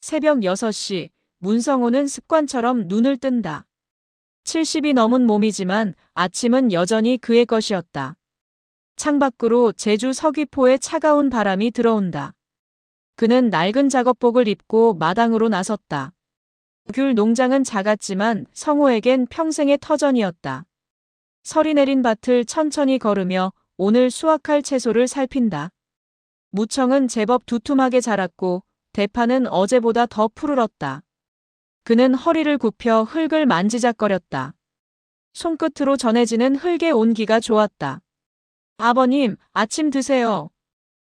새벽 6시, 문성호는 습관처럼 눈을 뜬다. 70이 넘은 몸이지만 아침은 여전히 그의 것이었다. 창밖으로 제주 서귀포의 차가운 바람이 들어온다. 그는 낡은 작업복을 입고 마당으로 나섰다. 귤 농장은 작았지만 성호에겐 평생의 터전이었다. 설이 내린 밭을 천천히 걸으며 오늘 수확할 채소를 살핀다. 무청은 제법 두툼하게 자랐고 대파는 어제보다 더 푸르렀다. 그는 허리를 굽혀 흙을 만지작거렸다. 손끝으로 전해지는 흙의 온기가 좋았다. 아버님, 아침 드세요.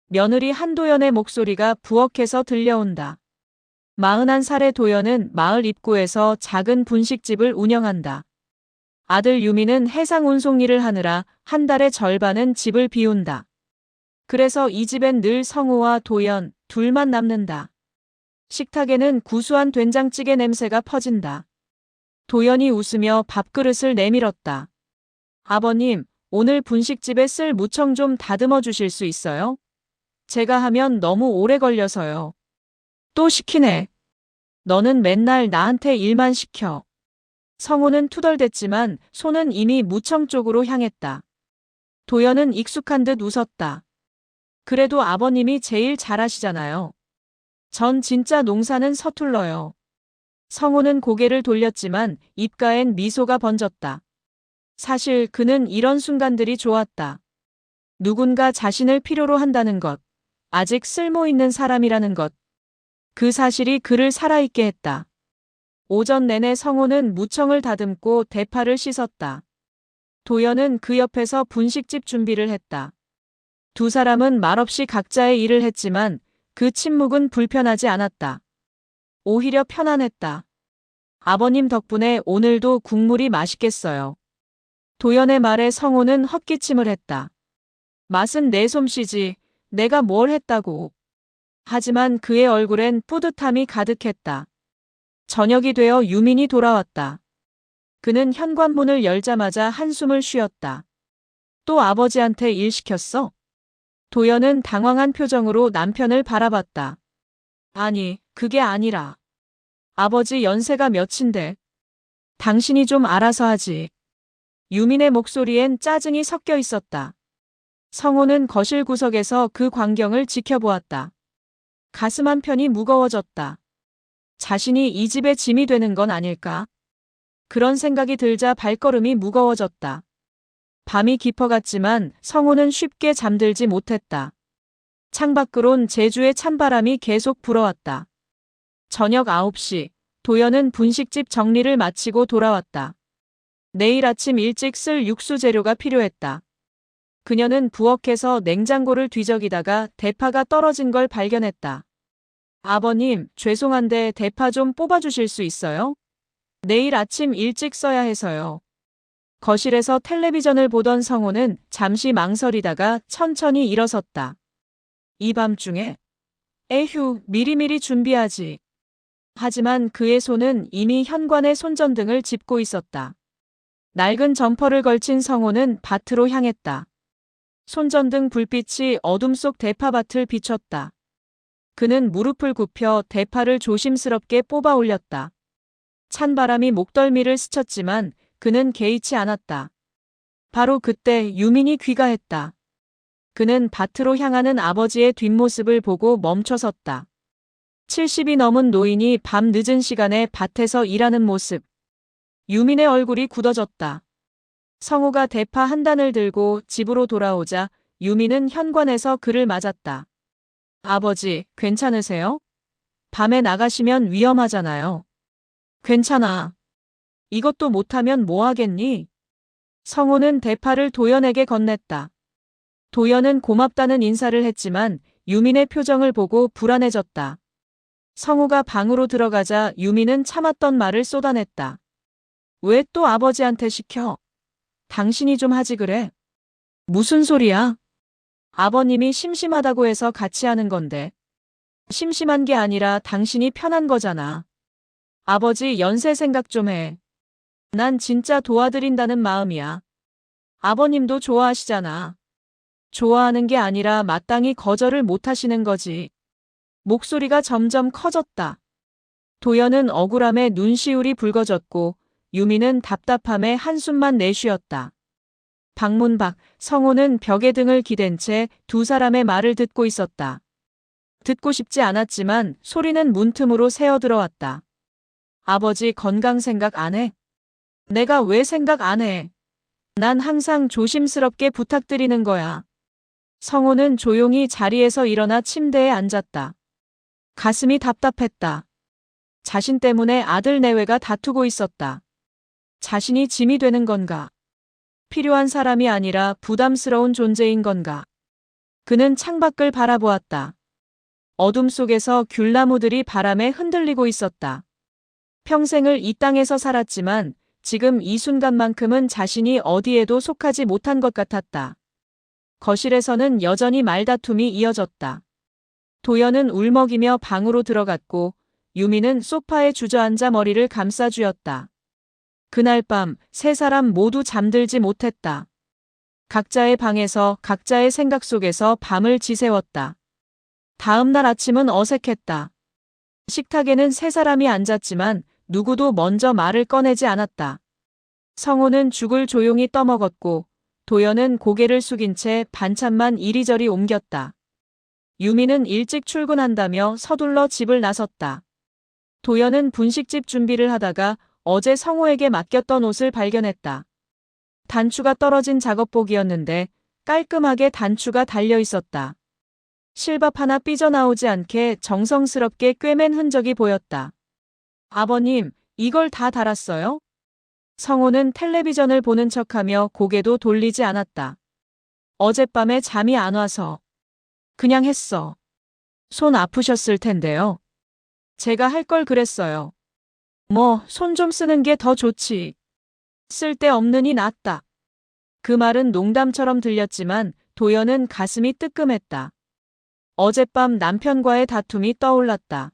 며느리 한도연의 목소리가 부엌에서 들려온다. 41살의 도연은 마을 입구에서 작은 분식집을 운영한다. 아들 유미는 해상 운송 일을 하느라 한 달의 절반은 집을 비운다. 그래서 이 집엔 늘 성우와 도연 둘만 남는다. 식탁에는 구수한 된장찌개 냄새가 퍼진다. 도연이 웃으며 밥그릇을 내밀었다. 아버님, 오늘 분식집에 쓸 무청 좀 다듬어 주실 수 있어요? 제가 하면 너무 오래 걸려서요. 또 시키네. 너는 맨날 나한테 일만 시켜. 성호는 투덜댔지만 손은 이미 무청 쪽으로 향했다. 도연은 익숙한 듯 웃었다. 그래도 아버님이 제일 잘하시잖아요. 전 진짜 농사는 서툴러요. 성호는 고개를 돌렸지만 입가엔 미소가 번졌다. 사실 그는 이런 순간들이 좋았다. 누군가 자신을 필요로 한다는 것, 아직 쓸모 있는 사람이라는 것. 그 사실이 그를 살아있게 했다. 오전 내내 성호는 무청을 다듬고 대파를 씻었다. 도연은 그 옆에서 분식집 준비를 했다. 두 사람은 말없이 각자의 일을 했지만 그 침묵은 불편하지 않았다. 오히려 편안했다. 아버님 덕분에 오늘도 국물이 맛있겠어요. 도연의 말에 성호는 헛기침을 했다. 맛은 내 솜씨지, 내가 뭘 했다고. 하지만 그의 얼굴엔 뿌듯함이 가득했다. 저녁이 되어 유민이 돌아왔다. 그는 현관문을 열자마자 한숨을 쉬었다. 또 아버지한테 일 시켰어? 도연은 당황한 표정으로 남편을 바라봤다. 아니, 그게 아니라. 아버지 연세가 몇인데. 당신이 좀 알아서 하지. 유민의 목소리엔 짜증이 섞여 있었다. 성호는 거실 구석에서 그 광경을 지켜보았다. 가슴 한편이 무거워졌다. 자신이 이 집의 짐이 되는 건 아닐까? 그런 생각이 들자 발걸음이 무거워졌다. 밤이 깊어갔지만 성호는 쉽게 잠들지 못했다. 창밖으론 제주의 찬바람이 계속 불어왔다. 저녁 9시, 도연은 분식집 정리를 마치고 돌아왔다. 내일 아침 일찍 쓸 육수 재료가 필요했다. 그녀는 부엌에서 냉장고를 뒤적이다가 대파가 떨어진 걸 발견했다. 아버님, 죄송한데 대파 좀 뽑아주실 수 있어요? 내일 아침 일찍 써야 해서요. 거실에서 텔레비전을 보던 성호는 잠시 망설이다가 천천히 일어섰다. 이 밤중에? 에휴, 미리미리 준비하지. 하지만 그의 손은 이미 현관의 손전등을 짚고 있었다. 낡은 점퍼를 걸친 성호는 밭으로 향했다. 손전등 불빛이 어둠 속 대파밭을 비췄다. 그는 무릎을 굽혀 대파를 조심스럽게 뽑아 올렸다. 찬바람이 목덜미를 스쳤지만 그는 개의치 않았다. 바로 그때 유민이 귀가했다. 그는 밭으로 향하는 아버지의 뒷모습을 보고 멈춰섰다. 70이 넘은 노인이 밤 늦은 시간에 밭에서 일하는 모습. 유민의 얼굴이 굳어졌다. 성호가 대파 한 단을 들고 집으로 돌아오자 유민은 현관에서 그를 맞았다. 아버지, 괜찮으세요? 밤에 나가시면 위험하잖아요. 괜찮아. 이것도 못하면 뭐 하겠니? 성호는 대파를 도연에게 건넸다. 도연은 고맙다는 인사를 했지만 유민의 표정을 보고 불안해졌다. 성호가 방으로 들어가자 유민은 참았던 말을 쏟아냈다. 왜 또 아버지한테 시켜? 당신이 좀 하지 그래? 무슨 소리야? 아버님이 심심하다고 해서 같이 하는 건데. 심심한 게 아니라 당신이 편한 거잖아. 아버지 연세 생각 좀 해. 난 진짜 도와드린다는 마음이야. 아버님도 좋아하시잖아. 좋아하는 게 아니라 마땅히 거절을 못 하시는 거지. 목소리가 점점 커졌다. 도연은 억울함에 눈시울이 붉어졌고 유미는 답답함에 한숨만 내쉬었다. 방문 밖 성호는 벽에 등을 기댄 채 두 사람의 말을 듣고 있었다. 듣고 싶지 않았지만 소리는 문틈으로 새어들어왔다. 아버지 건강 생각 안 해? 내가 왜 생각 안 해? 난 항상 조심스럽게 부탁드리는 거야. 성호는 조용히 자리에서 일어나 침대에 앉았다. 가슴이 답답했다. 자신 때문에 아들 내외가 다투고 있었다. 자신이 짐이 되는 건가? 필요한 사람이 아니라 부담스러운 존재인 건가? 그는 창밖을 바라보았다. 어둠 속에서 귤나무들이 바람에 흔들리고 있었다. 평생을 이 땅에서 살았지만 지금 이 순간만큼은 자신이 어디에도 속하지 못한 것 같았다. 거실에서는 여전히 말다툼이 이어졌다. 도연은 울먹이며 방으로 들어갔고 유미는 소파에 주저앉아 머리를 감싸쥐었다. 그날 밤 세 사람 모두 잠들지 못했다. 각자의 방에서 각자의 생각 속에서 밤을 지새웠다. 다음 날 아침은 어색했다. 식탁에는 세 사람이 앉았지만 누구도 먼저 말을 꺼내지 않았다. 성호는 죽을 조용히 떠먹었고 도연은 고개를 숙인 채 반찬만 이리저리 옮겼다. 유미는 일찍 출근한다며 서둘러 집을 나섰다. 도연은 분식집 준비를 하다가 어제 성호에게 맡겼던 옷을 발견했다. 단추가 떨어진 작업복이었는데 깔끔하게 단추가 달려 있었다. 실밥 하나 삐져나오지 않게 정성스럽게 꿰맨 흔적이 보였다. 아버님, 이걸 다 달았어요? 성호는 텔레비전을 보는 척하며 고개도 돌리지 않았다. 어젯밤에 잠이 안 와서. 그냥 했어. 손 아프셨을 텐데요. 제가 할 걸 그랬어요. 뭐, 손 좀 쓰는 게 더 좋지. 쓸데없느니 낫다. 그 말은 농담처럼 들렸지만 도연은 가슴이 뜨끔했다. 어젯밤 남편과의 다툼이 떠올랐다.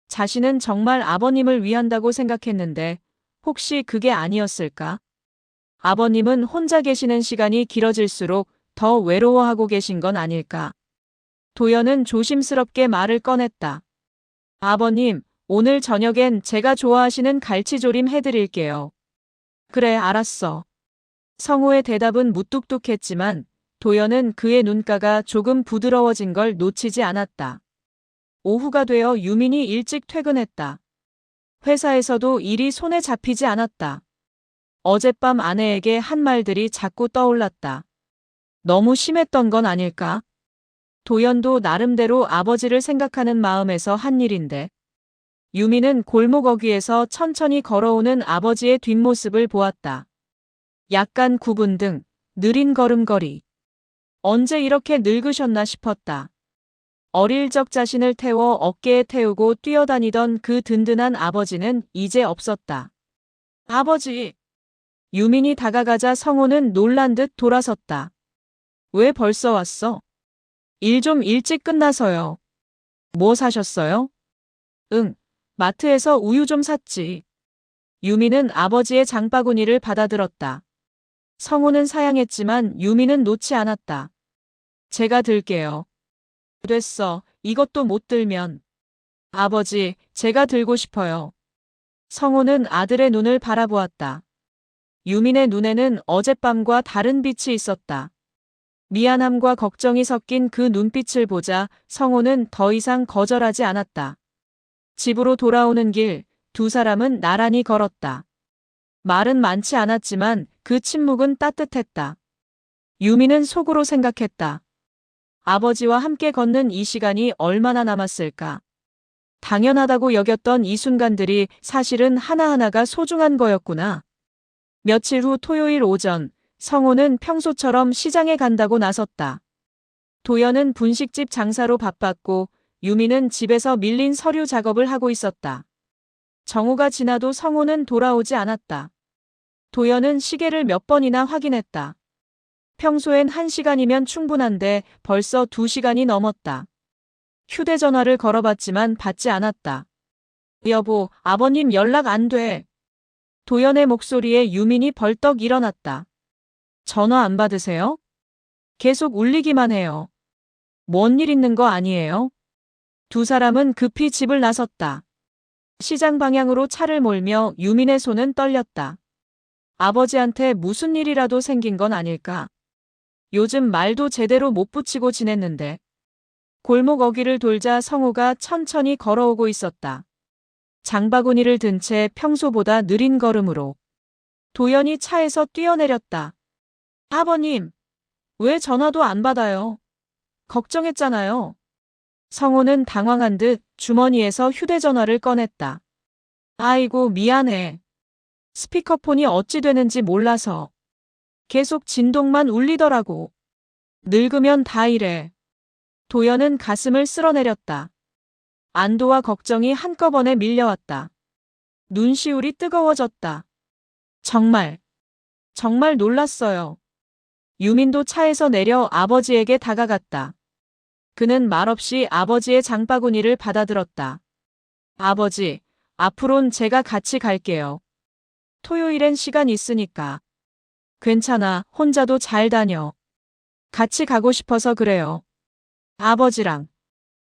자신은 정말 아버님을 위한다고 생각했는데 혹시 그게 아니었을까? 아버님은 혼자 계시는 시간이 길어질수록 더 외로워하고 계신 건 아닐까? 도연은 조심스럽게 말을 꺼냈다. 아버님, 오늘 저녁엔 제가 좋아하시는 갈치조림 해드릴게요. 그래, 알았어. 성호의 대답은 무뚝뚝했지만 도연은 그의 눈가가 조금 부드러워진 걸 놓치지 않았다. 오후가 되어 유민이 일찍 퇴근했다. 회사에서도 일이 손에 잡히지 않았다. 어젯밤 아내에게 한 말들이 자꾸 떠올랐다. 너무 심했던 건 아닐까? 도연도 나름대로 아버지를 생각하는 마음에서 한 일인데. 유미는 골목 어귀에서 천천히 걸어오는 아버지의 뒷모습을 보았다. 약간 구분 등 느린 걸음걸이. 언제 이렇게 늙으셨나 싶었다. 어릴 적 자신을 태워 어깨에 태우고 뛰어다니던 그 든든한 아버지는 이제 없었다. 아버지! 유민이 다가가자 성호는 놀란 듯 돌아섰다. 왜 벌써 왔어? 일 좀 일찍 끝나서요. 뭐 사셨어요? 응, 마트에서 우유 좀 샀지. 유미는 아버지의 장바구니를 받아들었다. 성호는 사양했지만 유미는 놓지 않았다. 제가 들게요. 됐어. 이것도 못 들면. 아버지, 제가 들고 싶어요. 성호는 아들의 눈을 바라보았다. 유민의 눈에는 어젯밤과 다른 빛이 있었다. 미안함과 걱정이 섞인 그 눈빛을 보자 성호는 더 이상 거절하지 않았다. 집으로 돌아오는 길, 두 사람은 나란히 걸었다. 말은 많지 않았지만 그 침묵은 따뜻했다. 유미는 속으로 생각했다. 아버지와 함께 걷는 이 시간이 얼마나 남았을까? 당연하다고 여겼던 이 순간들이 사실은 하나하나가 소중한 거였구나. 며칠 후 토요일 오전, 성호는 평소처럼 시장에 간다고 나섰다. 도연은 분식집 장사로 바빴고 유미는 집에서 밀린 서류 작업을 하고 있었다. 정오가 지나도 성호는 돌아오지 않았다. 도연은 시계를 몇 번이나 확인했다. 평소엔 1시간이면 충분한데 벌써 2시간이 넘었다. 휴대전화를 걸어봤지만 받지 않았다. 여보, 아버님 연락 안 돼. 도연의 목소리에 유민이 벌떡 일어났다. 전화 안 받으세요? 계속 울리기만 해요. 뭔 일 있는 거 아니에요? 두 사람은 급히 집을 나섰다. 시장 방향으로 차를 몰며 유민의 손은 떨렸다. 아버지한테 무슨 일이라도 생긴 건 아닐까? 요즘 말도 제대로 못 붙이고 지냈는데. 골목 어귀를 돌자 성우가 천천히 걸어오고 있었다. 장바구니를 든 채 평소보다 느린 걸음으로. 도연이 차에서 뛰어내렸다. 아버님, 왜 전화도 안 받아요? 걱정했잖아요. 성우는 당황한 듯 주머니에서 휴대전화를 꺼냈다. 아이고, 미안해. 스피커폰이 어찌 되는지 몰라서. 계속 진동만 울리더라고. 늙으면 다 이래. 도연은 가슴을 쓸어내렸다. 안도와 걱정이 한꺼번에 밀려왔다. 눈시울이 뜨거워졌다. 정말 놀랐어요. 유민도 차에서 내려 아버지에게 다가갔다. 그는 말없이 아버지의 장바구니를 받아들었다. 아버지, 앞으론 제가 같이 갈게요. 토요일엔 시간 있으니까. 괜찮아, 혼자도 잘 다녀. 같이 가고 싶어서 그래요. 아버지랑.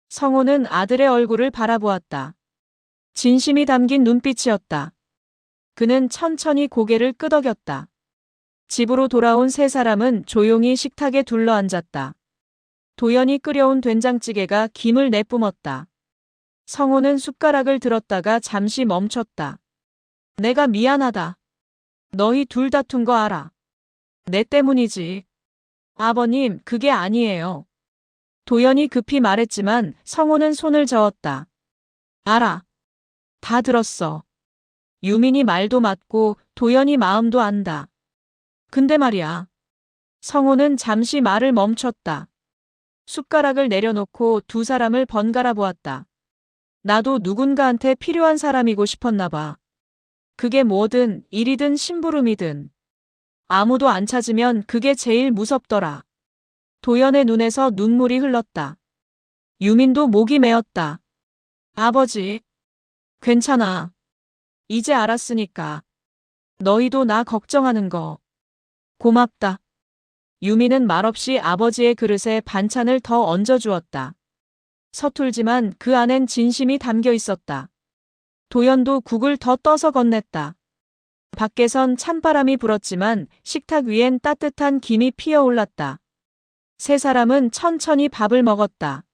성호는 아들의 얼굴을 바라보았다. 진심이 담긴 눈빛이었다. 그는 천천히 고개를 끄덕였다. 집으로 돌아온 세 사람은 조용히 식탁에 둘러앉았다. 도연이 끓여온 된장찌개가 김을 내뿜었다. 성호는 숟가락을 들었다가 잠시 멈췄다. 내가 미안하다. 너희 둘 다툰 거 알아. 내 때문이지. 아버님, 그게 아니에요. 도연이 급히 말했지만 성호는 손을 저었다. 알아. 다 들었어. 유민이 말도 맞고 도연이 마음도 안다. 근데 말이야. 성호는 잠시 말을 멈췄다. 숟가락을 내려놓고 두 사람을 번갈아 보았다. 나도 누군가한테 필요한 사람이고 싶었나 봐. 그게 뭐든 일이든 심부름이든. 아무도 안 찾으면 그게 제일 무섭더라. 도연의 눈에서 눈물이 흘렀다. 유민도 목이 메었다. 아버지, 괜찮아. 이제 알았으니까. 너희도 나 걱정하는 거. 고맙다. 유민은 말없이 아버지의 그릇에 반찬을 더 얹어주었다. 서툴지만 그 안엔 진심이 담겨 있었다. 도연도 국을 더 떠서 건넸다. 밖에선 찬바람이 불었지만 식탁 위엔 따뜻한 김이 피어올랐다. 세 사람은 천천히 밥을 먹었다.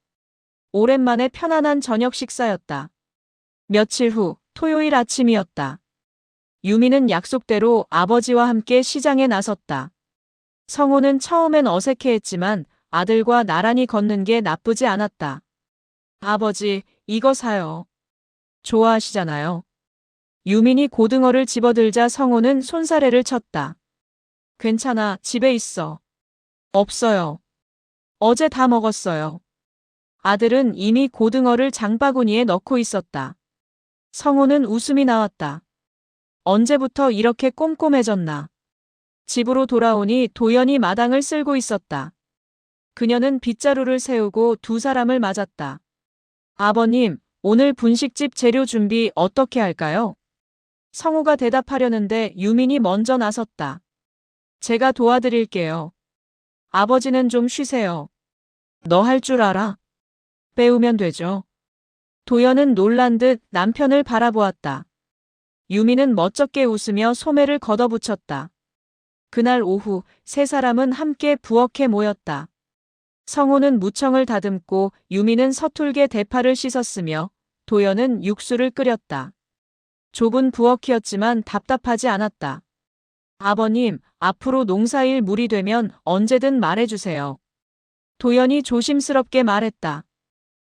오랜만에 편안한 저녁 식사였다. 며칠 후 토요일 아침이었다. 유미는 약속대로 아버지와 함께 시장에 나섰다. 성호는 처음엔 어색해했지만 아들과 나란히 걷는 게 나쁘지 않았다. 아버지, 이거 사요. 좋아하시잖아요. 유민이 고등어를 집어들자 성호는 손사래를 쳤다. 괜찮아, 집에 있어. 없어요. 어제 다 먹었어요. 아들은 이미 고등어를 장바구니에 넣고 있었다. 성호는 웃음이 나왔다. 언제부터 이렇게 꼼꼼해졌나. 집으로 돌아오니 도연이 마당을 쓸고 있었다. 그녀는 빗자루를 세우고 두 사람을 맞았다. 아버님, 오늘 분식집 재료 준비 어떻게 할까요? 성호가 대답하려는데 유민이 먼저 나섰다. 제가 도와드릴게요. 아버지는 좀 쉬세요. 너 할 줄 알아? 배우면 되죠. 도연은 놀란 듯 남편을 바라보았다. 유미는 멋쩍게 웃으며 소매를 걷어붙였다. 그날 오후 세 사람은 함께 부엌에 모였다. 성호는 무청을 다듬고 유미는 서툴게 대파를 씻었으며 도연은 육수를 끓였다. 좁은 부엌이었지만 답답하지 않았다. 아버님, 앞으로 농사일 물이 되면 언제든 말해주세요. 도연이 조심스럽게 말했다.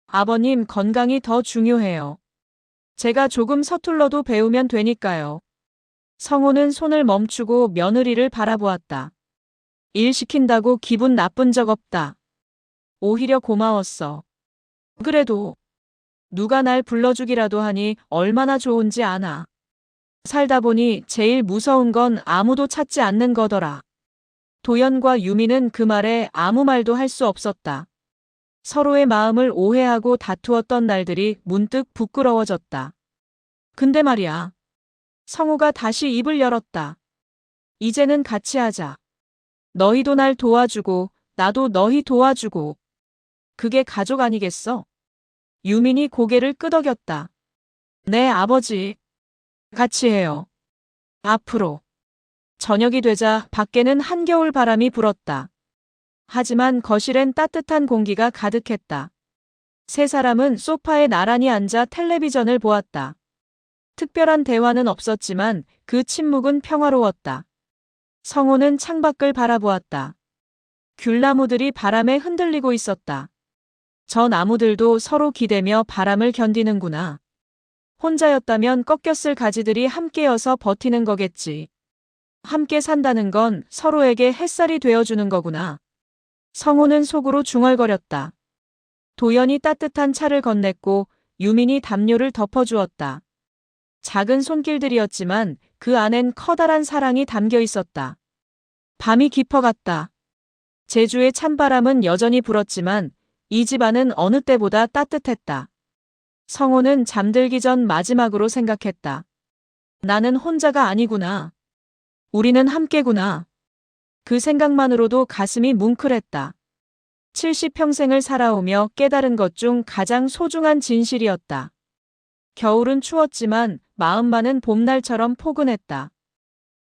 아버님 건강이 더 중요해요. 제가 조금 서툴러도 배우면 되니까요. 성호는 손을 멈추고 며느리를 바라보았다. 일 시킨다고 기분 나쁜 적 없다. 오히려 고마웠어. 그래도 누가 날 불러주기라도 하니 얼마나 좋은지 아나. 살다 보니 제일 무서운 건 아무도 찾지 않는 거더라. 도연과 유미는 그 말에 아무 말도 할 수 없었다. 서로의 마음을 오해하고 다투었던 날들이 문득 부끄러워졌다. 근데 말이야. 성우가 다시 입을 열었다. 이제는 같이 하자. 너희도 날 도와주고 나도 너희 도와주고. 그게 가족 아니겠어? 유민이 고개를 끄덕였다. 네, 아버지. 같이 해요. 앞으로. 저녁이 되자 밖에는 한겨울 바람이 불었다. 하지만 거실엔 따뜻한 공기가 가득했다. 세 사람은 소파에 나란히 앉아 텔레비전을 보았다. 특별한 대화는 없었지만 그 침묵은 평화로웠다. 성호는 창밖을 바라보았다. 귤나무들이 바람에 흔들리고 있었다. 저 나무들도 서로 기대며 바람을 견디는구나. 혼자였다면 꺾였을 가지들이 함께여서 버티는 거겠지. 함께 산다는 건 서로에게 햇살이 되어주는 거구나. 성호는 속으로 중얼거렸다. 도연이 따뜻한 차를 건넸고 유민이 담요를 덮어주었다. 작은 손길들이었지만 그 안엔 커다란 사랑이 담겨 있었다. 밤이 깊어갔다. 제주의 찬바람은 여전히 불었지만 이 집안은 어느 때보다 따뜻했다. 성호는 잠들기 전 마지막으로 생각했다. 나는 혼자가 아니구나. 우리는 함께구나. 그 생각만으로도 가슴이 뭉클했다. 70평생을 살아오며 깨달은 것 중 가장 소중한 진실이었다. 겨울은 추웠지만 마음만은 봄날처럼 포근했다.